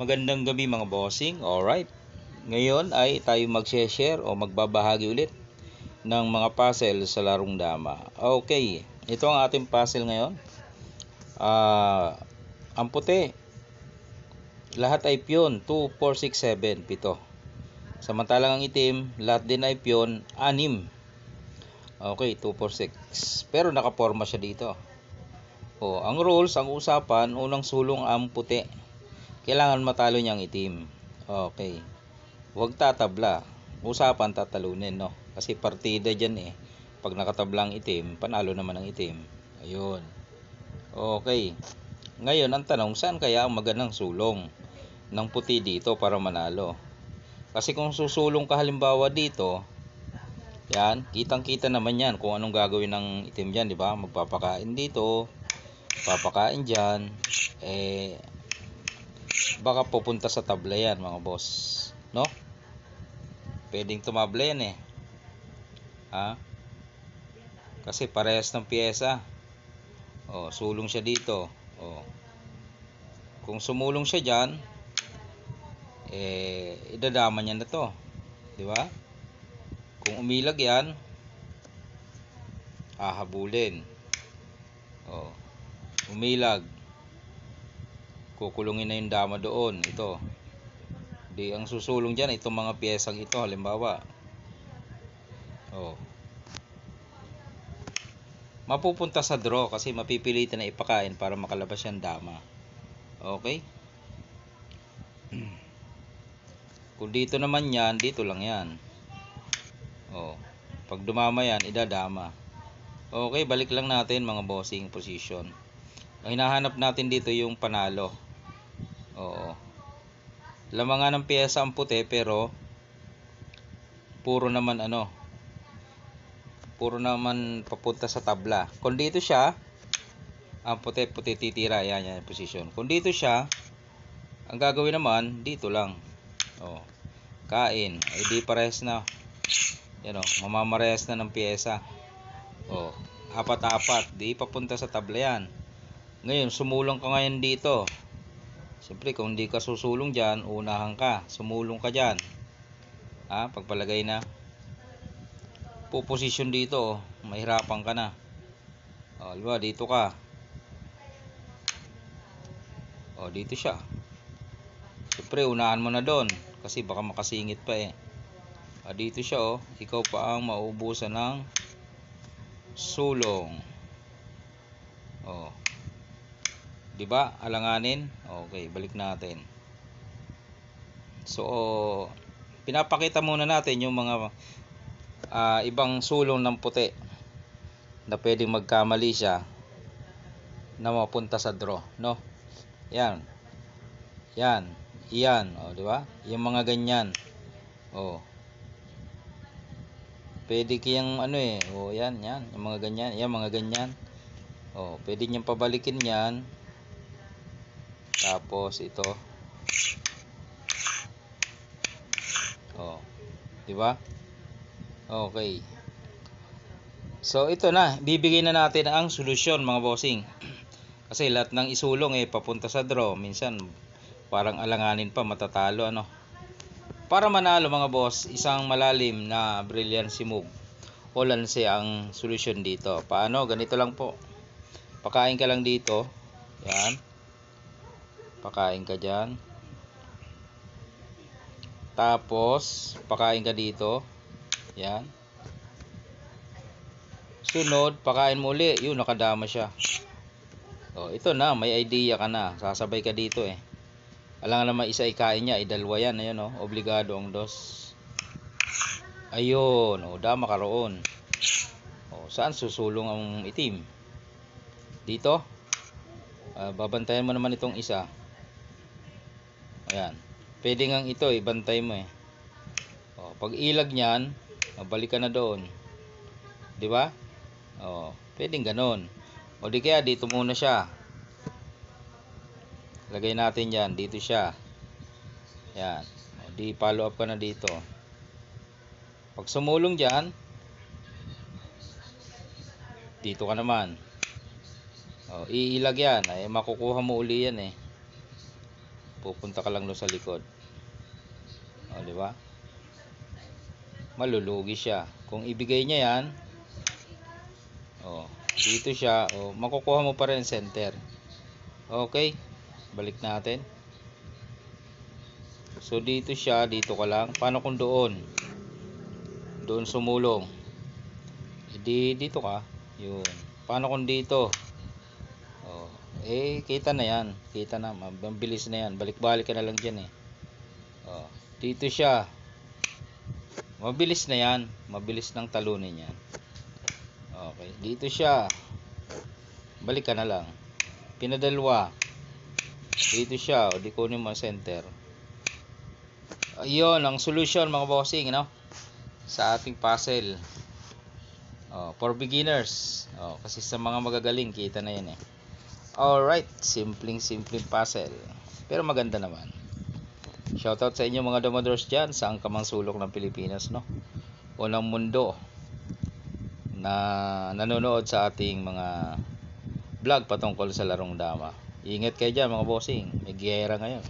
Magandang gabi mga bossing. Alright. Ngayon ay tayo mag-share o magbabahagi ulit ng mga puzzle sa larong dama. Okay. Ito ang ating puzzle ngayon. Ang puti. Lahat ay piyon. 2, 4, 6, 7. 7. Samantalang ang itim, lahat din ay piyon. 6. Okay. 2, 4, 6. Pero nakaporma siya dito. Ang rules, ang usapan, unang sulong ang puti. Kailangan matalo niyang itim. Okay. Huwag tatabla. Usapan tatalunin, no? Kasi partida dyan eh. Pag nakatabla ang itim, panalo naman ang itim. Ayun. Okay. Ngayon, ang tanong, saan kaya ang magandang sulong ng puti dito para manalo? Kasi kung susulong ka halimbawa dito, yan, kitang-kita naman yan kung anong gagawin ng itim dyan, di ba? Magpapakain dito, papakain dyan, baka pupunta sa tabla yan mga boss, no? Pwedeng tumabla yan eh, kasi parehas ng pyesa. Sulong siya dito. Kung sumulong siya dyan, idadama niya na to, di ba? Kung umilag yan, hahabulin. Umilag, kukulungin na yung dama doon. Ito, di ang susulong dyan itong mga piyesang ito halimbawa. Mapupunta sa draw kasi mapipilitan na ipakain para makalabas yung dama. Okay. Kung dito naman yan, dito lang yan. Pag dumama yan, idadama. Okay, balik lang natin mga bossing position. Ang hinahanap natin dito yung panalo. Lamangan ng pyesa ang puti pero puro naman papunta sa tabla. Kung dito siya, ang puti titira, yan yung position. Kung dito siya, ang gagawin naman dito lang. Kain, ay di parehas na. Yan mamamarehas na ng pyesa. Apat-apat, di papunta sa tabla yan. Ngayon, sumulong ka ngayon dito. Siyempre, kung hindi ka susulong dyan, unahan ka. Sumulong ka dyan. Pagpalagay na. Puposisyon dito, mahirapan ka na. Diba, dito ka. Dito siya. Siyempre, unahan mo na doon. Kasi baka makasingit pa eh. Dito siya ikaw pa ang mauubusan ng sulong. Diba? Alanganin. Okay, balik natin. So, pinapakita muna natin yung mga ibang sulong ng puti na pwedeng magkamali siya na mapunta sa draw, no? Yan. Yan. Iyan, diba? Yung mga ganyan. Pwede kayang yan, yung mga ganyan, yan mga ganyan. Pwede niyang pabalikin yan. Tapos ito. Diba? Okay. So ito na, bibigyan na natin ang solusyon mga bossing. Kasi lahat ng isulong papunta sa draw, minsan parang alanganin pa, matatalo Para manalo mga boss, isang malalim na brilliancy move o lanse ang solusyon dito. Paano? Ganito lang po. Pakain ka lang dito. Yan. Pakain ka dyan. Tapos, pakain ka dito. Yan. Sunod, pakain mo uli. Yun, nakadama siya. Ito na, may idea ka na. Sasabay ka dito eh. Alang naman isa ikain niya, idalwa yan. Ayun obligado ang dos. Ayun, dama ka roon. Saan susulong ang itim? Dito. Babantayan mo naman itong isa. Ayan. Pwede ngang ito bantay mo pag ilag niyan, balik ka na doon. Di ba? Pwedeng ganon. Di kaya dito muna siya. Lagay natin yan. Dito siya. Yan. Di follow up ka na dito. Pag sumulong dyan, dito ka naman. Iilag yan. Makukuha mo uli yan pupunta ka lang doon sa likod. O, di ba? Malulugi siya. Kung ibigay niya yan, dito siya, makukuha mo pa rin center. Okay, balik natin. So dito siya, dito ka lang. Paano kung doon sumulong? Dito ka. Yun. Paano kung dito? Kita na yan. Kita na, mabilis na yan. Balik-balik ka na lang dyan eh. Dito siya. Mabilis na yan. Mabilis ng talunin yan. Okay, dito siya. Balik ka na lang. Pinadalwa. Dito siya, di kunin mo center. Ayun ang solution mga bossing, no? Sa ating puzzle. For beginners. Kasi sa mga magagaling, kita na yan eh. Alright, simpleng puzzle. Pero maganda naman. Shoutout sa inyo mga domadors dyan, saan ka mang sulok ng Pilipinas, no? O ng mundo na nanonood sa ating mga vlog patungkol sa larong dama. Ingat kayo dyan mga bossing, may giyera ngayon.